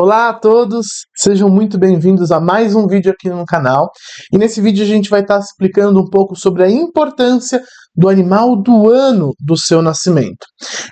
Olá a todos, sejam muito bem-vindos a mais um vídeo aqui no canal. E nesse vídeo a gente vai estar explicando um pouco sobre a importância do animal do ano do seu nascimento.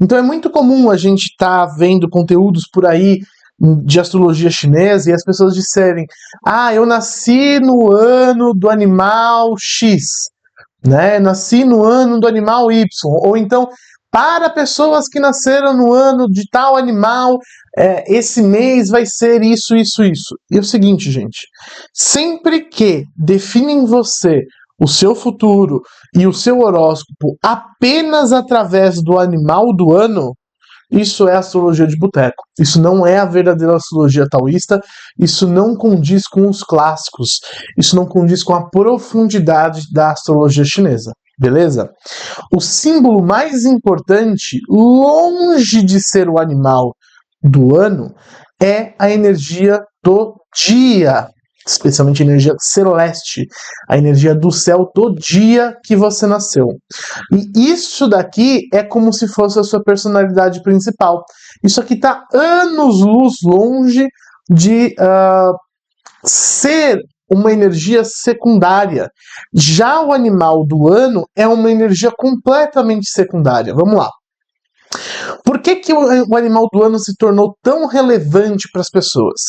Então é muito comum a gente estar vendo conteúdos por aí de astrologia chinesa e as pessoas disserem: ah, eu nasci no ano do animal X, né? Nasci no ano do animal Y, ou então para pessoas que nasceram no ano de tal animal, esse mês vai ser isso, isso, isso. E é o seguinte, gente, sempre que definem você, o seu futuro e o seu horóscopo apenas através do animal do ano, isso é astrologia de boteco. Isso não é a verdadeira astrologia taoísta, isso não condiz com os clássicos, isso não condiz com a profundidade da astrologia chinesa. Beleza? O símbolo mais importante, longe de ser o animal do ano, é a energia do dia, especialmente a energia celeste, a energia do céu do dia que você nasceu. E isso daqui é como se fosse a sua personalidade principal. Isso aqui está anos-luz longe de ser uma energia secundária. Já o animal do ano é uma energia completamente secundária. Vamos lá. Por que o animal do ano se tornou tão relevante para as pessoas?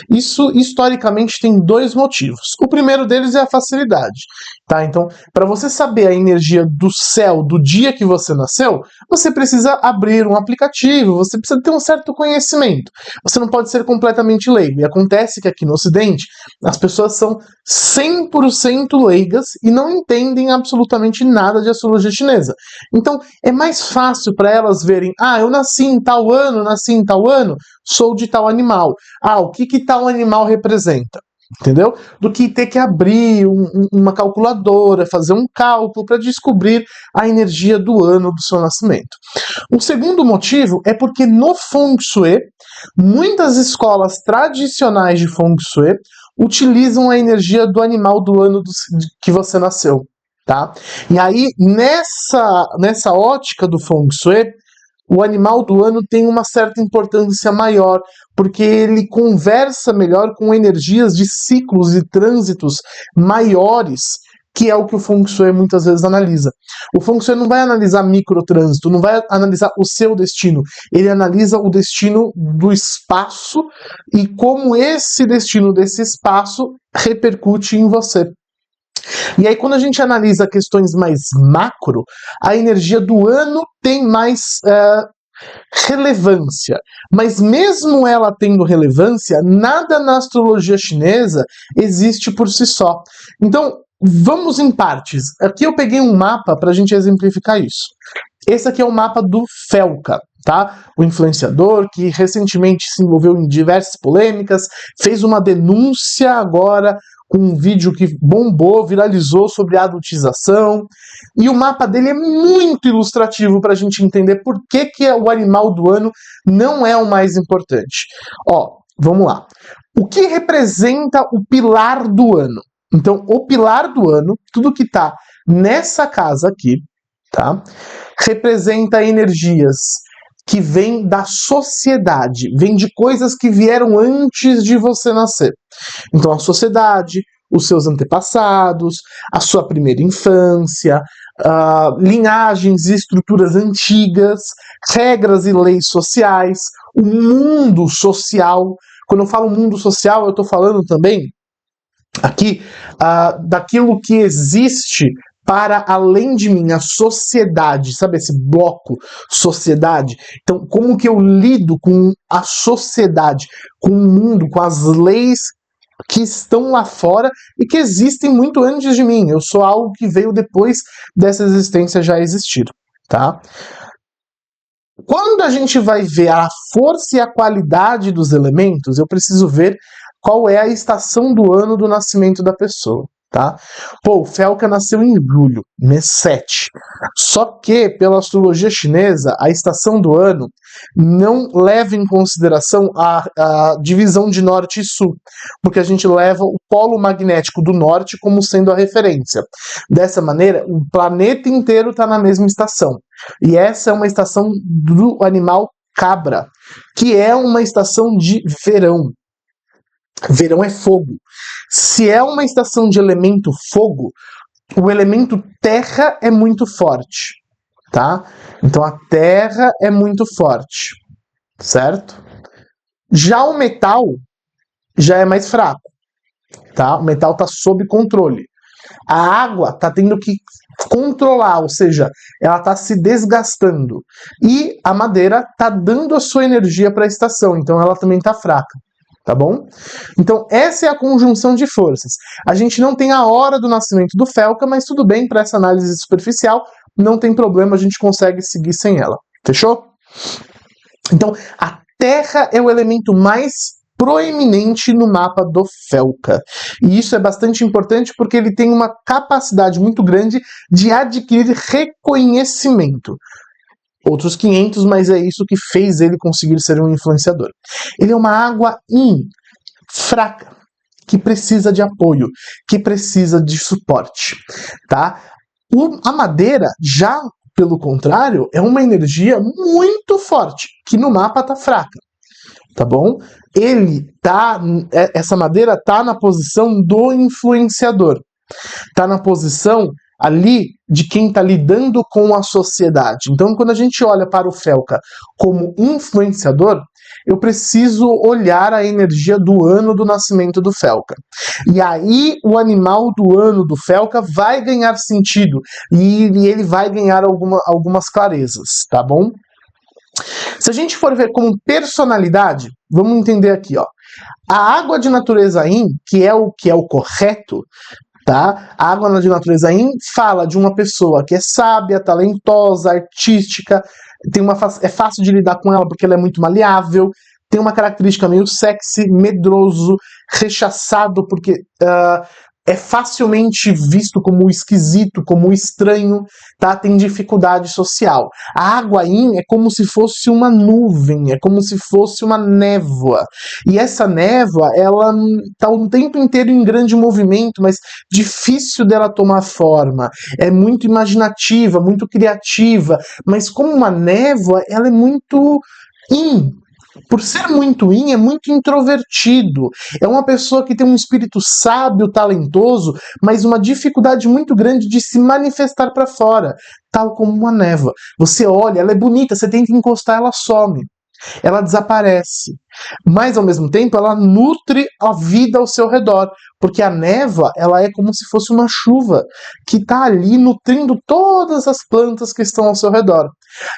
Isso, historicamente, tem dois motivos. O primeiro deles é a facilidade. Tá? Então, para você saber a energia do céu do dia que você nasceu, você precisa abrir um aplicativo, você precisa ter um certo conhecimento. Você não pode ser completamente leigo. E acontece que aqui no Ocidente, as pessoas são 100% leigas e não entendem absolutamente nada de astrologia chinesa. Então, é mais fácil para elas verem: ah, eu nasci em tal ano, sou de tal animal. Ah, o que tal animal representa? Entendeu? Do que ter que abrir uma calculadora, fazer um cálculo para descobrir a energia do ano do seu nascimento. O segundo motivo é porque no Feng Shui, muitas escolas tradicionais de Feng Shui utilizam a energia do animal do ano que você nasceu. Tá? E aí, nessa ótica do Feng Shui, o animal do ano tem uma certa importância maior, porque ele conversa melhor com energias de ciclos e trânsitos maiores, que é o que o Feng Shui muitas vezes analisa. O Feng Shui não vai analisar microtrânsito, não vai analisar o seu destino, ele analisa o destino do espaço e como esse destino desse espaço repercute em você. E aí, quando a gente analisa questões mais macro, a energia do ano tem mais relevância. Mas mesmo ela tendo relevância, nada na astrologia chinesa existe por si só. Então, vamos em partes. Aqui eu peguei um mapa para a gente exemplificar isso. Esse aqui é o mapa do Felca, tá? O influenciador que recentemente se envolveu em diversas polêmicas, fez uma denúncia agora com um vídeo que bombou, viralizou sobre a adultização. E o mapa dele é muito ilustrativo para a gente entender por que o animal do ano não é o mais importante. Ó, vamos lá. O que representa o pilar do ano? Então, o pilar do ano, tudo que está nessa casa aqui, tá? Representa energias que vêm da sociedade, vêm de coisas que vieram antes de você nascer. Então, a sociedade, os seus antepassados, a sua primeira infância, linhagens e estruturas antigas, regras e leis sociais, o mundo social. Quando eu falo mundo social, eu estou falando também aqui daquilo que existe para além de mim, a sociedade, sabe esse bloco sociedade? Então, como que eu lido com a sociedade, com o mundo, com as leis que estão lá fora e que existem muito antes de mim. Eu sou algo que veio depois dessa existência já existir, tá? Quando a gente vai ver a força e a qualidade dos elementos, eu preciso ver qual é a estação do ano do nascimento da pessoa. Tá? Pô, o Felca nasceu em julho, mês 7. Só que, pela astrologia chinesa, a estação do ano não leva em consideração a divisão de norte e sul, porque a gente leva o polo magnético do norte como sendo a referência. Dessa maneira, o planeta inteiro está na mesma estação. E essa é uma estação do animal cabra, que é uma estação de verão. Verão é fogo. Se é uma estação de elemento fogo, o elemento terra é muito forte, tá? Então a terra é muito forte, certo? Já o metal já é mais fraco, tá? O metal está sob controle. A água está tendo que controlar, ou seja, ela está se desgastando. E a madeira está dando a sua energia para a estação, então ela também está fraca. Tá bom? Então, essa é a conjunção de forças. A gente não tem a hora do nascimento do Felca, mas tudo bem, para essa análise superficial, não tem problema, a gente consegue seguir sem ela. Fechou? Então, a Terra é o elemento mais proeminente no mapa do Felca. E isso é bastante importante porque ele tem uma capacidade muito grande de adquirir reconhecimento. Outros 500, mas é isso que fez ele conseguir ser um influenciador. Ele é uma água fraca, que precisa de apoio, que precisa de suporte, tá? A madeira, já pelo contrário, é uma energia muito forte, que no mapa tá fraca, tá bom? Essa madeira tá na posição do influenciador, tá na posição ali de quem está lidando com a sociedade. Então, quando a gente olha para o Felca como influenciador, eu preciso olhar a energia do ano do nascimento do Felca. E aí, o animal do ano do Felca vai ganhar sentido e ele vai ganhar algumas clarezas, tá bom? Se a gente for ver como personalidade, vamos entender aqui, ó. A água de natureza Yin, que é o correto, tá? A água de natureza Yin fala de uma pessoa que é sábia, talentosa, artística, é fácil de lidar com ela porque ela é muito maleável, tem uma característica meio sexy, medroso, rechaçado porque é facilmente visto como esquisito, como estranho, tá? Tem dificuldade social. A água Yin é como se fosse uma nuvem, é como se fosse uma névoa. E essa névoa, ela tá o tempo inteiro em grande movimento, mas difícil dela tomar forma. É muito imaginativa, muito criativa, mas como uma névoa, ela é muito Yin. Por ser muito Yin, é muito introvertido. É uma pessoa que tem um espírito sábio, talentoso, mas uma dificuldade muito grande de se manifestar para fora, tal como uma névoa. Você olha, ela é bonita, você tenta encostar, ela some. Ela desaparece. Mas, ao mesmo tempo, ela nutre a vida ao seu redor. Porque a névoa, ela é como se fosse uma chuva que está ali nutrindo todas as plantas que estão ao seu redor.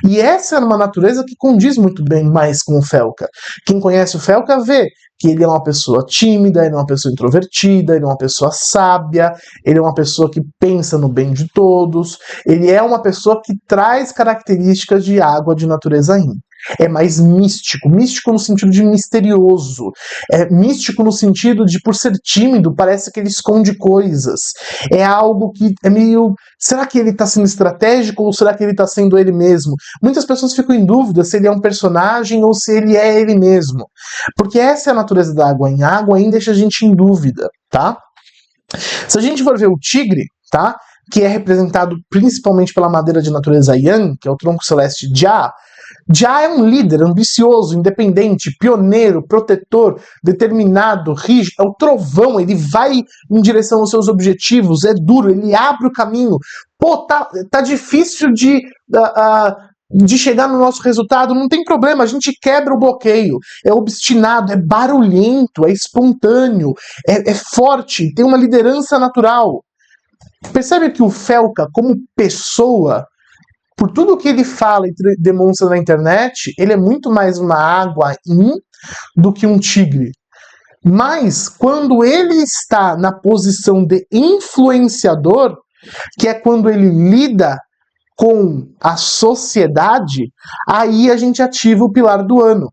E essa é uma natureza que condiz muito bem mais com o Felca. Quem conhece o Felca vê que ele é uma pessoa tímida, ele é uma pessoa introvertida, ele é uma pessoa sábia, ele é uma pessoa que pensa no bem de todos, ele é uma pessoa que traz características de água de natureza Yin. É mais místico no sentido de misterioso, é místico no sentido de, por ser tímido, parece que ele esconde coisas, é algo que é meio, será que ele está sendo estratégico ou será que ele está sendo ele mesmo? Muitas pessoas ficam em dúvida se ele é um personagem ou se ele é ele mesmo, porque essa é a natureza da água Yin. A água Yin deixa a gente em dúvida, tá? Se a gente for ver o tigre, tá? Que é representado principalmente pela madeira de natureza Yang, que é o tronco celeste Jia. Jia é um líder ambicioso, independente, pioneiro, protetor, determinado, rígido, é o trovão, ele vai em direção aos seus objetivos, é duro, ele abre o caminho. Pô, tá difícil de chegar no nosso resultado, não tem problema, a gente quebra o bloqueio. É obstinado, é barulhento, é espontâneo, é forte, tem uma liderança natural. Percebe que o Felca, como pessoa, por tudo que ele fala e demonstra na internet, ele é muito mais uma água Yin do que um tigre. Mas, quando ele está na posição de influenciador, que é quando ele lida com a sociedade, aí a gente ativa o pilar do ano.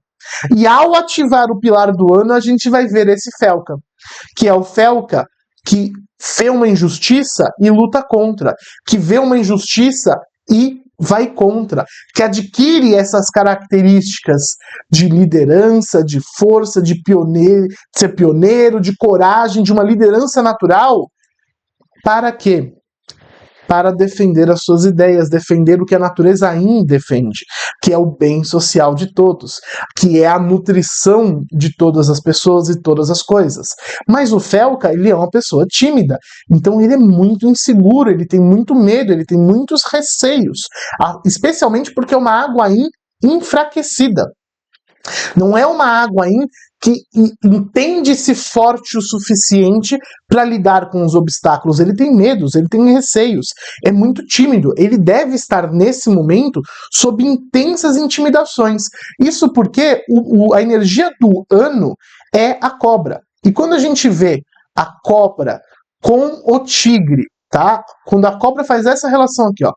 E ao ativar o pilar do ano, a gente vai ver esse Felca, que é o Felca que vê uma injustiça e luta contra, que vê uma injustiça e vai contra, que adquire essas características de liderança, de força, de ser pioneiro, de coragem, de uma liderança natural, para quê? para defender as suas ideias, defender o que a natureza Yin defende, que é o bem social de todos, que é a nutrição de todas as pessoas e todas as coisas. Mas o Felca, ele é uma pessoa tímida, então ele é muito inseguro, ele tem muito medo, ele tem muitos receios, especialmente porque é uma água Yin enfraquecida. Não é uma água Yin que entende-se forte o suficiente para lidar com os obstáculos. Ele tem medos, ele tem receios, é muito tímido. Ele deve estar, nesse momento, sob intensas intimidações. Isso porque a energia do ano é a cobra. E quando a gente vê a cobra com o tigre, tá? Quando a cobra faz essa relação aqui, ó,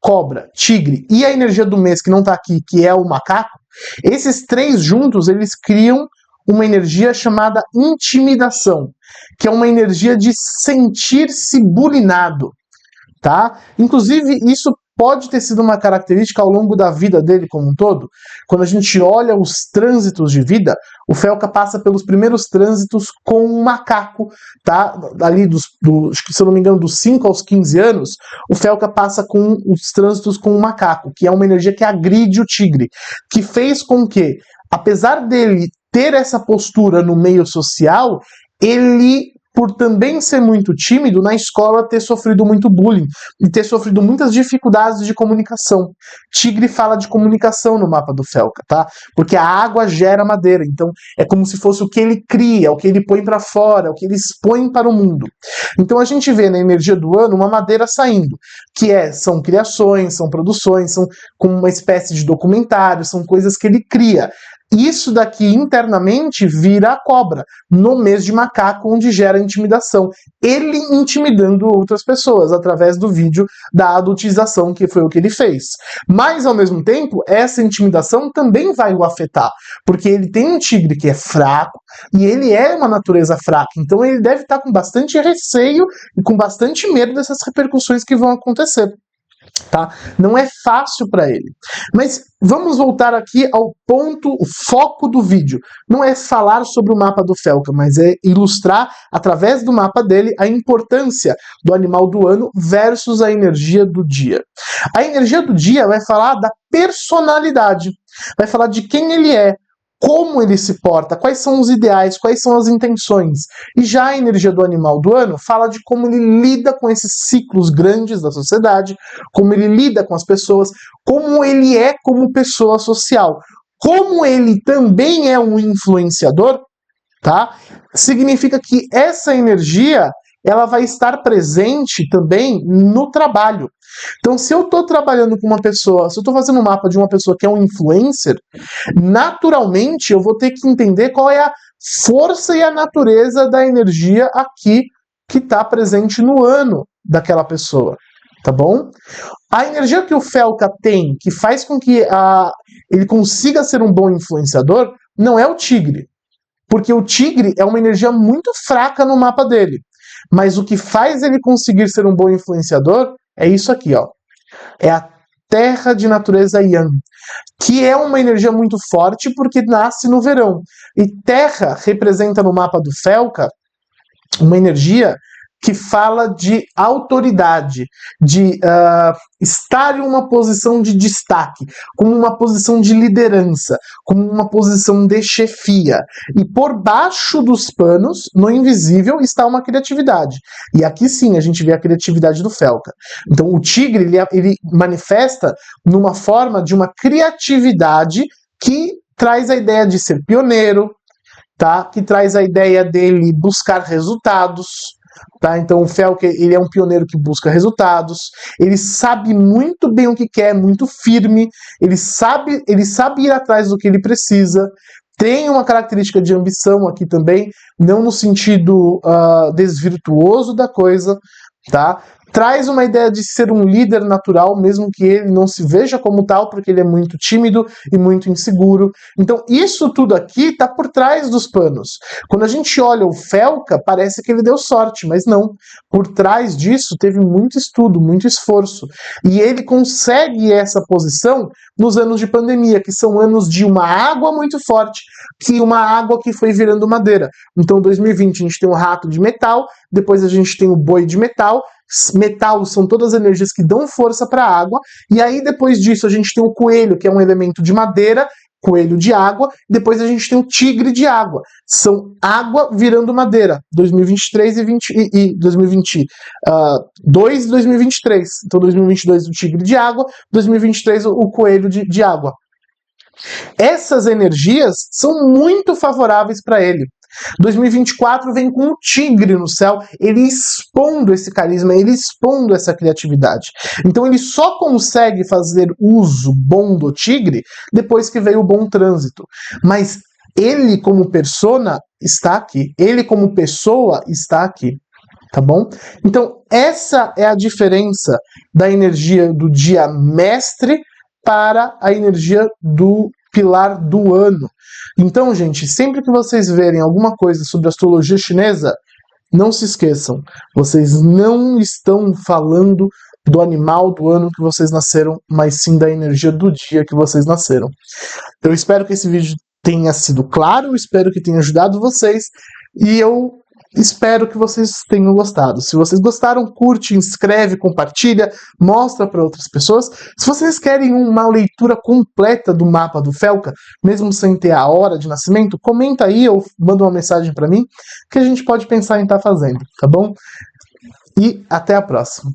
cobra, tigre e a energia do mês que não tá aqui, que é o macaco, esses três juntos, eles criam uma energia chamada intimidação, que é uma energia de sentir-se bulinado, tá? Inclusive, isso pode ter sido uma característica ao longo da vida dele como um todo. Quando a gente olha os trânsitos de vida, o Felca passa pelos primeiros trânsitos com um macaco, tá? Ali se eu não me engano, dos 5 aos 15 anos, o Felca passa com os trânsitos com um macaco, que é uma energia que agride o tigre, que fez com que, apesar dele ter essa postura no meio social, ele, por também ser muito tímido, na escola ter sofrido muito bullying e ter sofrido muitas dificuldades de comunicação. Tigre fala de comunicação no mapa do Felca, tá? Porque a água gera madeira, então é como se fosse o que ele cria, o que ele põe para fora, o que ele expõe para o mundo. Então a gente vê na energia do ano uma madeira saindo, são criações, são produções, são como uma espécie de documentário, são coisas que ele cria. Isso daqui internamente vira a cobra, no mês de macaco, onde gera intimidação. Ele intimidando outras pessoas através do vídeo da adultização, que foi o que ele fez. Mas, ao mesmo tempo, essa intimidação também vai o afetar, porque ele tem um tigre que é fraco e ele é uma natureza fraca. Então ele deve estar com bastante receio e com bastante medo dessas repercussões que vão acontecer. Tá? Não é fácil para ele. Mas vamos voltar aqui ao ponto, o foco do vídeo. Não é falar sobre o mapa do Felca, mas é ilustrar, através do mapa dele, a importância do animal do ano versus a energia do dia. A energia do dia vai falar da personalidade, vai falar de quem ele é, como ele se porta, quais são os ideais, quais são as intenções. E já a energia do animal do ano fala de como ele lida com esses ciclos grandes da sociedade, como ele lida com as pessoas, como ele é como pessoa social. Como ele também é um influenciador, tá? Significa que essa energia ela vai estar presente também no trabalho. Então, se eu estou trabalhando com uma pessoa, se eu estou fazendo um mapa de uma pessoa que é um influencer, naturalmente eu vou ter que entender qual é a força e a natureza da energia aqui que está presente no ano daquela pessoa, tá bom? A energia que o Felca tem, que faz com que ele consiga ser um bom influenciador, não é o tigre, porque o tigre é uma energia muito fraca no mapa dele. Mas o que faz ele conseguir ser um bom influenciador é isso aqui, ó. É a terra de natureza Yang, que é uma energia muito forte porque nasce no verão. E terra representa no mapa do Felca uma energia que fala de autoridade, de estar em uma posição de destaque, como uma posição de liderança, como uma posição de chefia. E por baixo dos panos, no invisível, está uma criatividade. E aqui sim a gente vê a criatividade do Felca. Então o tigre ele manifesta numa forma de uma criatividade que traz a ideia de ser pioneiro, tá? Que traz a ideia dele buscar resultados. Tá? Então o Felca ele é um pioneiro que busca resultados, ele sabe muito bem o que quer, muito firme, ele sabe ir atrás do que ele precisa, tem uma característica de ambição aqui também, não no sentido desvirtuoso da coisa, tá? Traz uma ideia de ser um líder natural, mesmo que ele não se veja como tal, porque ele é muito tímido e muito inseguro. Então isso tudo aqui está por trás dos panos. Quando a gente olha o Felca, parece que ele deu sorte, mas não. Por trás disso teve muito estudo, muito esforço. E ele consegue essa posição nos anos de pandemia, que são anos de uma água muito forte, que uma água que foi virando madeira. Então 2020 a gente tem o rato de metal, depois a gente tem o boi de metal, metal são todas as energias que dão força para a água, e aí depois disso a gente tem o coelho, que é um elemento de madeira, coelho de água, depois a gente tem o tigre de água, são água virando madeira, 2023 e 2022 e 2023, então 2022 o tigre de água, 2023 o coelho de água. Essas energias são muito favoráveis para ele. 2024 vem com o tigre no céu, ele expondo esse carisma, ele expondo essa criatividade. Então ele só consegue fazer uso bom do tigre depois que veio o bom trânsito. Mas ele como persona está aqui, ele como pessoa está aqui. Tá bom? Então essa é a diferença da energia do dia mestre para a energia do pilar do ano. Então, gente, sempre que vocês verem alguma coisa sobre astrologia chinesa, não se esqueçam, vocês não estão falando do animal do ano que vocês nasceram, mas sim da energia do dia que vocês nasceram. Eu espero que esse vídeo tenha sido claro, eu espero que tenha ajudado vocês, e eu espero que vocês tenham gostado. Se vocês gostaram, curte, inscreve, compartilha, mostra para outras pessoas. Se vocês querem uma leitura completa do mapa do Felca, mesmo sem ter a hora de nascimento, comenta aí ou manda uma mensagem para mim que a gente pode pensar em estar fazendo, tá bom? E até a próxima.